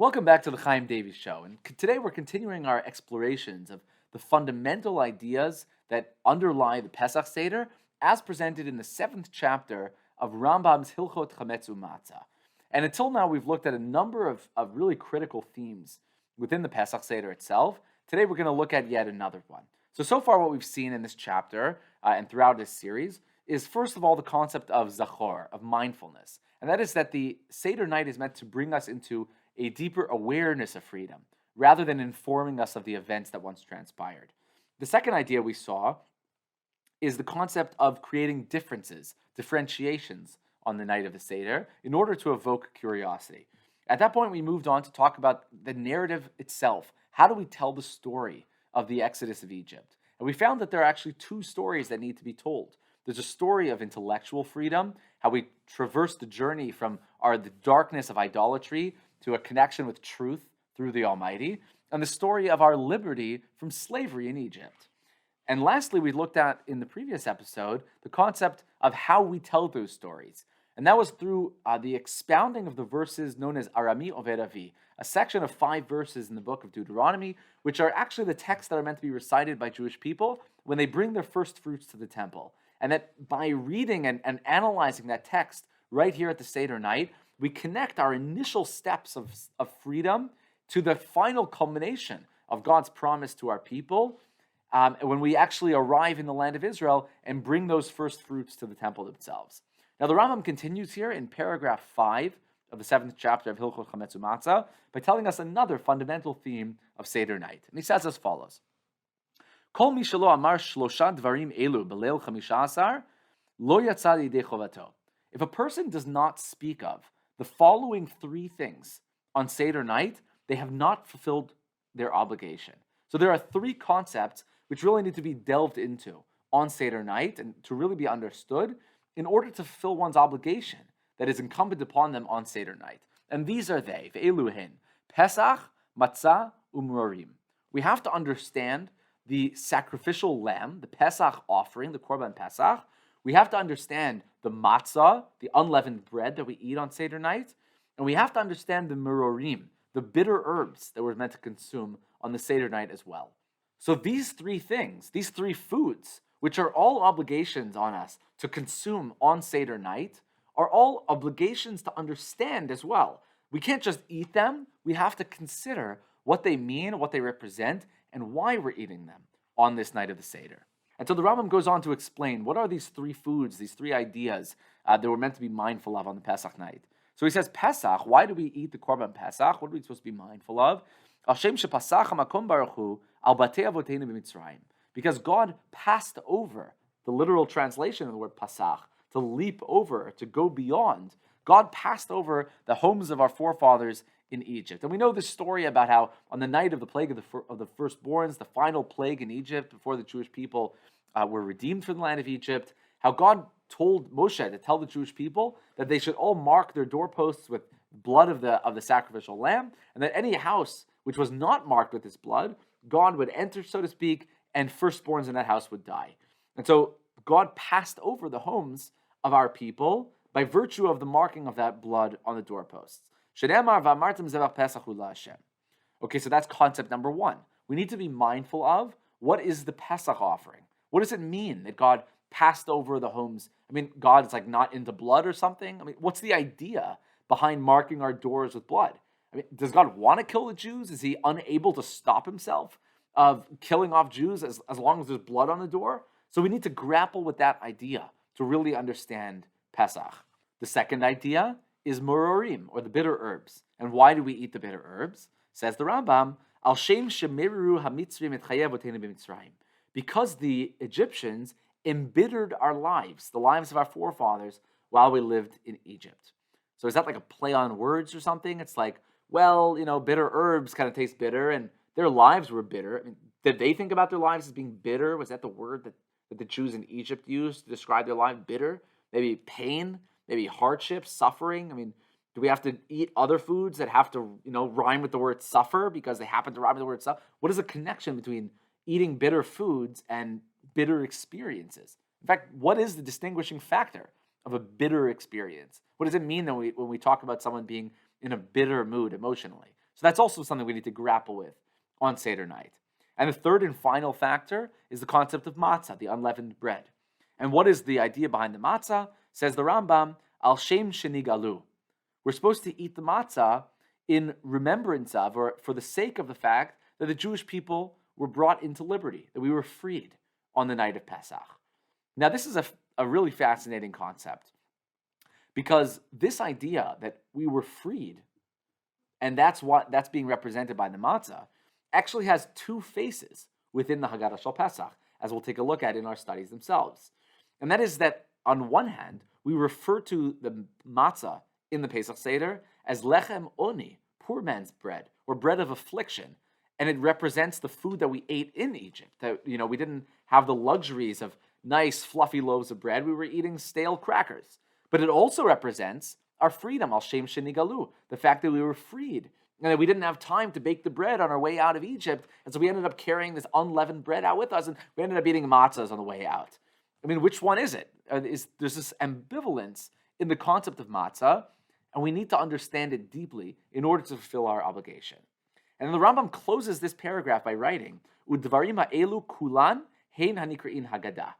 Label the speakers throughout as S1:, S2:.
S1: Welcome back to the Chaim Davies Show, and today we're continuing our explorations of the fundamental ideas that underlie the Pesach Seder as presented in the 7th chapter of Rambam's Hilchot Chametz Matzah. And until now, we've looked at a number of really critical themes within the Pesach Seder itself. Today we're going to look at yet another one. So far what we've seen in this chapter and throughout this series is, first of all, the concept of zachor, of mindfulness. And that is that the Seder Night is meant to bring us into a deeper awareness of freedom, rather than informing us of the events that once transpired. The second idea we saw is the concept of creating differentiations on the night of the Seder in order to evoke curiosity. At that point, we moved on to talk about the narrative itself. How do we tell the story of the Exodus of Egypt? And we found that there are actually two stories that need to be told. There's a story of intellectual freedom, how we traverse the journey from the darkness of idolatry to a connection with truth through the Almighty, and the story of our liberty from slavery in Egypt. And lastly, we looked at, in the previous episode, the concept of how we tell those stories. And that was through the expounding of the verses known as Arami Oved Avi, a section of 5 verses in the book of Deuteronomy, which are actually the texts that are meant to be recited by Jewish people when they bring their first fruits to the temple. And that by reading and analyzing that text right here at the Seder Night, we connect our initial steps of freedom to the final culmination of God's promise to our people when we actually arrive in the land of Israel and bring those first fruits to the temple themselves. Now, the Rambam continues here in paragraph 5 of the 7th chapter of Hilchot Chametz Matzah by telling us another fundamental theme of Seder Night. And he says as follows: Kol mi shelo amar shlosha dvarim elu beleil chamisha asar lo yatsa yidei chovato. If a person does not speak of the following 3 things on Seder Night, they have not fulfilled their obligation. So there are 3 concepts which really need to be delved into on Seder Night and to really be understood in order to fulfill one's obligation that is incumbent upon them on Seder Night. And these are they: Ve'eluhin, Pesach, Matzah, Umrorim. We have to understand the sacrificial lamb, the Pesach offering, the Korban Pesach. We have to understand the matzah, the unleavened bread that we eat on Seder Night. And we have to understand the merorim, the bitter herbs that we're meant to consume on the Seder Night as well. So these 3 things, these 3 foods, which are all obligations on us to consume on Seder Night, are all obligations to understand as well. We can't just eat them. We have to consider what they mean, what they represent, and why we're eating them on this night of the Seder. And so the Rambam goes on to explain what are these 3 foods, these 3 ideas that we're meant to be mindful of on the Pesach night. So he says, Pesach, why do we eat the Korban Pesach? What are we supposed to be mindful of? Because God passed over, the literal translation of the word Pasach, to leap over, to go beyond. God passed over the homes of our forefathers in Egypt. And we know this story about how on the night of the plague of the firstborns, the final plague in Egypt before the Jewish people were redeemed from the land of Egypt, how God told Moshe to tell the Jewish people that they should all mark their doorposts with blood of the sacrificial lamb, and that any house which was not marked with this blood, God would enter, so to speak, and firstborns in that house would die. And so God passed over the homes of our people by virtue of the marking of that blood on the doorposts. Okay, so that's concept number 1. We need to be mindful of what is the Pesach offering. What does it mean that God passed over the homes? I mean, God is like not into blood or something? I mean, what's the idea behind marking our doors with blood? I mean, does God want to kill the Jews? Is he unable to stop himself of killing off Jews as long as there's blood on the door? So we need to grapple with that idea to really understand Pesach. The second idea is merorim, or the bitter herbs. And why do we eat the bitter herbs? Says the Rambam, Al Shem Shemiru HaMitzrim et Chayev Otenu b'Mitzrayim. Because the Egyptians embittered our lives, the lives of our forefathers, while we lived in Egypt. So is that like a play on words or something? It's like, well, bitter herbs kind of taste bitter, and their lives were bitter. I mean, did they think about their lives as being bitter? Was that the word that the Jews in Egypt used to describe their life? Bitter? Maybe pain? Maybe hardship, suffering? I mean, do we have to eat other foods that have to, rhyme with the word suffer because they happen to rhyme with the word suffer? What is the connection between eating bitter foods and bitter experiences? In fact, what is the distinguishing factor of a bitter experience? What does it mean when we talk about someone being in a bitter mood emotionally? So that's also something we need to grapple with on Seder night. And the third and final factor is the concept of matzah, the unleavened bread. And what is the idea behind the matzah? Says the Rambam, al shem shenigalu. We're supposed to eat the matzah in remembrance of, or for the sake of the fact that the Jewish people were brought into liberty, that we were freed on the night of Pesach. Now, this is a really fascinating concept, because this idea that we were freed, and that's being represented by the matzah, actually has two faces within the Haggadah Shel Pesach, as we'll take a look at in our studies themselves. And that is that, on one hand, we refer to the matzah in the Pesach Seder as lechem oni, poor man's bread, or bread of affliction. And it represents the food that we ate in Egypt. That, we didn't have the luxuries of nice, fluffy loaves of bread. We were eating stale crackers. But it also represents our freedom, al shem shenigalu, the fact that we were freed, and that we didn't have time to bake the bread on our way out of Egypt. And so we ended up carrying this unleavened bread out with us, and we ended up eating matzahs on the way out. I mean, which one is it? There's this ambivalence in the concept of matzah, and we need to understand it deeply in order to fulfill our obligation. And the Rambam closes this paragraph by writing, Devarim ha'elu kulan hein hanikrein Haggadah.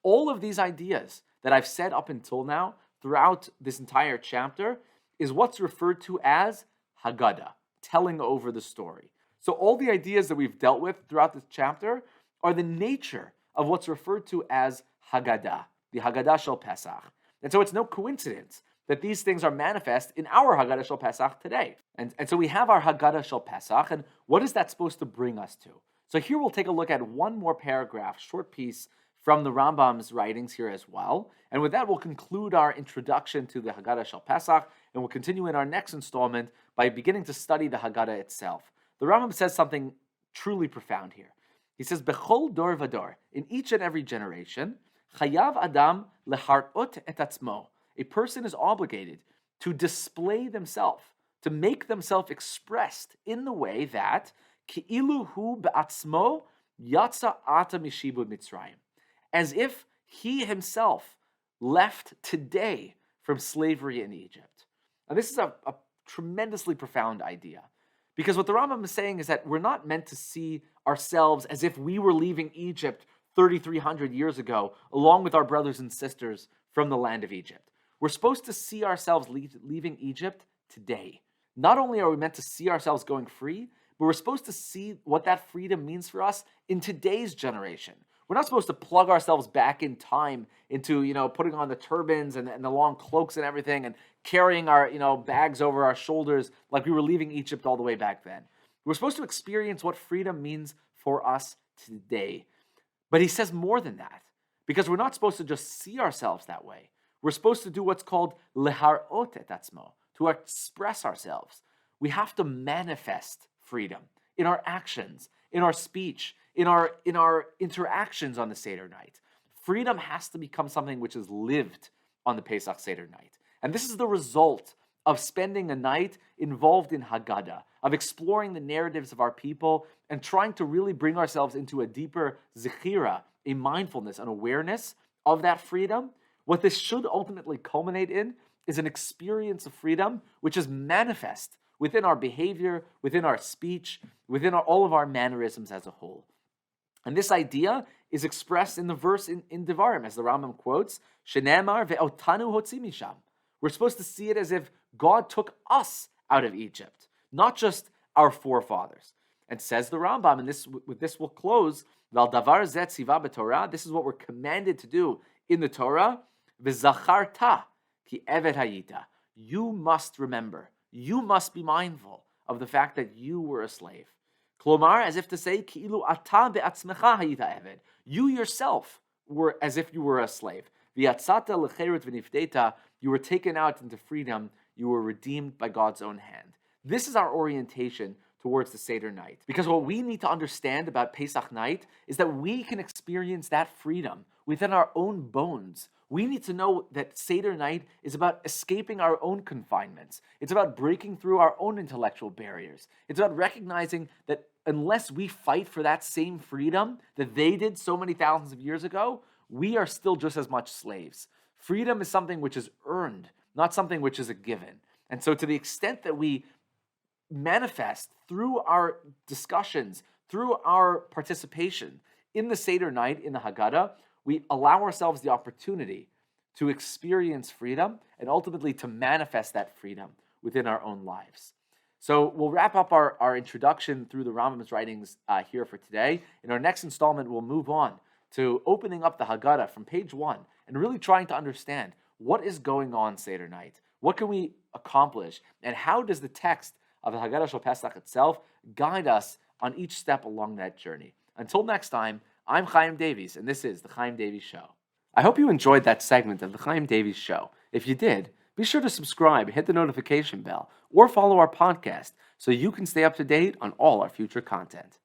S1: All of these ideas that I've said up until now, throughout this entire chapter, is what's referred to as Haggadah, telling over the story. So all the ideas that we've dealt with throughout this chapter are the nature of what's referred to as Haggadah, the Haggadah Shel Pesach. And so it's no coincidence that these things are manifest in our Haggadah Shel Pesach today. And so we have our Haggadah Shel Pesach, and what is that supposed to bring us to? So here we'll take a look at one more paragraph, short piece from the Rambam's writings here as well. And with that, we'll conclude our introduction to the Haggadah Shel Pesach, and we'll continue in our next installment by beginning to study the Haggadah itself. The Rambam says something truly profound here. He says, Bechol dor vador, in each and every generation, chayav adam leharot et atzmo. A person is obligated to display themselves, to make themselves expressed in the way that ki'ilu hu be'atzmo yatsa ata mishibud Mitzrayim, as if he himself left today from slavery in Egypt. Now, this is a tremendously profound idea, because what the Rambam is saying is that we're not meant to see ourselves as if we were leaving Egypt 3,300 years ago, along with our brothers and sisters from the land of Egypt. We're supposed to see ourselves leaving Egypt today. Not only are we meant to see ourselves going free, but we're supposed to see what that freedom means for us in today's generation. We're not supposed to plug ourselves back in time into, putting on the turbans and the long cloaks and everything and carrying our, bags over our shoulders like we were leaving Egypt all the way back then. We're supposed to experience what freedom means for us today. But he says more than that, because we're not supposed to just see ourselves that way. We're supposed to do what's called leharot et atzmo, to express ourselves. We have to manifest freedom in our actions, in our speech, in our interactions on the Seder night. Freedom has to become something which is lived on the Pesach Seder night. And this is the result of spending a night involved in Haggadah, of exploring the narratives of our people and trying to really bring ourselves into a deeper zechira, a mindfulness, an awareness of that freedom. What this should ultimately culminate in is an experience of freedom which is manifest within our behavior, within our speech, within all of our mannerisms as a whole. And this idea is expressed in the verse in Devarim, as the Rambam quotes, Shenemar ve'otanu hotzi misham. We're supposed to see it as if God took us out of Egypt, not just our forefathers. And says the Rambam, and with this we'll close, Val davar zet tziva b'Torah, this is what we're commanded to do in the Torah, v'zacharta ki eved hayita. You must remember, you must be mindful of the fact that you were a slave. Klomar, as if to say, ki'ilu ata be'atzmecha hayita eved. You yourself were as if you were a slave. V'yatzata l'cherut v'nifdeta, you were taken out into freedom, you were redeemed by God's own hand. This is our orientation towards the Seder night. Because what we need to understand about Pesach night is that we can experience that freedom within our own bones. We need to know that Seder night is about escaping our own confinements. It's about breaking through our own intellectual barriers. It's about recognizing that unless we fight for that same freedom that they did so many thousands of years ago, we are still just as much slaves. Freedom is something which is earned, not something which is a given. And so to the extent that we manifest through our discussions, through our participation in the Seder night, in the Haggadah, we allow ourselves the opportunity to experience freedom and ultimately to manifest that freedom within our own lives. So we'll wrap up our introduction through the Rambam's writings here for today. In our next installment, we'll move on to opening up the Haggadah from page 1 and really trying to understand what is going on Seder night. What can we accomplish? And how does the text of the Haggadah Shel Pesach itself guide us on each step along that journey? Until next time, I'm Chaim Davies, and this is the Chaim Davies Show. I hope you enjoyed that segment of the Chaim Davies Show. If you did, be sure to subscribe, hit the notification bell, or follow our podcast so you can stay up to date on all our future content.